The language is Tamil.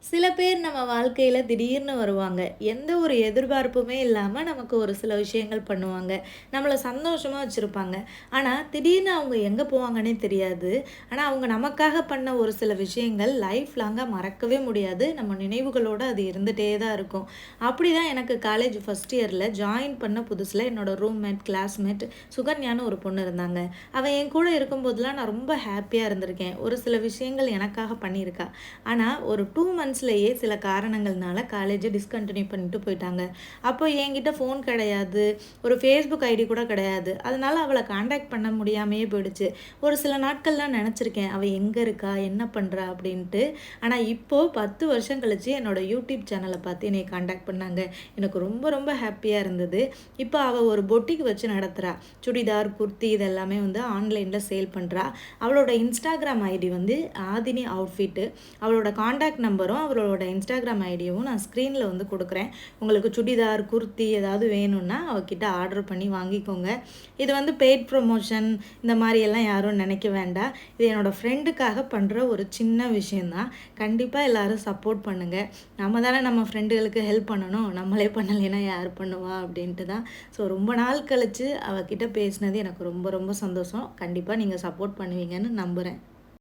சில பேர் நம்ம வாழ்க்கையில திடீர்னு வருவாங்க. எந்த ஒரு எதிர்பார்ப்புமே இல்லாம நமக்கு ஒரு சில விஷயங்கள் பண்ணுவாங்க. நம்மள சந்தோஷமா வச்சிருப்பாங்க. ஆனா, திடீர்னு அவங்க எங்க போவாங்கன்னே தெரியாது. ஆனா, அவங்க நமக்காக பண்ண ஒரு சில விஷயங்கள் லைஃப் லாங்கா மறக்கவே முடியாது. நம்ம நினைவுகளோட அது இருந்துட்டே தான் இருக்கும். அப்படிதான் எனக்கு காலேஜ் ஃபர்ஸ்ட் இயர்ல ஜாயின் பண்ண புதுசுல என்னோட ரூம்மேட், கிளாஸ்மேட் சுகன்யான்னு ஒரு பொண்ணு இருந்தாங்க. அவ என் கூட இருக்கும்போதெல்லாம் நான் ரொம்ப ஹேப்பியா இருந்திருக்கேன். ஒரு சில விஷயங்கள் எனக்காக பண்ணியிருக்கா. ஆனா, ஒரு 2 மந்த்ஸ்லயே சில காரணங்கள்னால காலேஜ டிஸ்கன்டின்யூ பண்ணிட்டு போயிட்டாங்க. அப்போ என்கிட்ட ஃபோன் கிடையாது. ஒரு Facebook ஐடி கூட கிடையாது. அதனால அவள கான்டாக்ட் பண்ண முடியாமயே போயிடுச்சு. ஒரு சில நாட்கள்லாம் நெனச்சிருக்கேன், அவ எங்க இருக்கா? என்ன பண்றா? அப்படின்ட்டு. ஆனா, இப்போ 10 வருஷம் கழிச்சு என்னோட யூடியூப் சேனல பார்த்து என்னைய கான்டாக்ட் பண்ணாங்க. எனக்கு ரொம்ப ரொம்ப ஹேப்பியா இருந்தது. இப்போ அவ ஒரு பொட்டிக் வச்சு நடத்துறா. சுடிதார், குர்த்தி இதெல்லாமே வந்து ஆன்லைன்ல சேல் பண்றா. அவளோட இன்ஸ்டாகிராம் ஐடி வந்து ஆதினி அவுட்ஃபிட். அவளோட கான்டாக்ட் நம்பரும், அவளோட இன்ஸ்டாகிராம் ஐடியும் நான் ஸ்க்ரீன்ல வந்து குடுக்குறேன். உங்களுக்கு சுடிதார், குர்த்தி ஏதாவது வேணும்னா அவகிட்ட ஆர்டர் பண்ணி வாங்கிக்கோங்க. இது வந்து பெய்ட் ப்ரமோஷன் இந்த மாரியெல்லாம் யாரும் நெனைக்க வேண்டாம். இது என்னோட ஃப்ரெண்டுக்காக பண்ற ஒரு சின்ன விஷயம் தான். கண்டிப்பா எல்லாரும் சப்போர்ட் பண்ணுங்க. நம்ம தானே நம்ம ஃப்ரெண்டுகளுக்கு ஹெல்ப் பண்ணணும். நம்மளே பண்ணலைன்னா யார் பண்ணுவா? அப்படின்ட்டு தான். ஸோ ரொம்ப நாள் கழிச்சு அவ கிட்ட பேசினது எனக்கு ரொம்ப ரொம்ப சந்தோஷம். கண்டிப்பா நீங்க சப்போர்ட் பண்ணுவீங்கன்னு நம்புறேன்.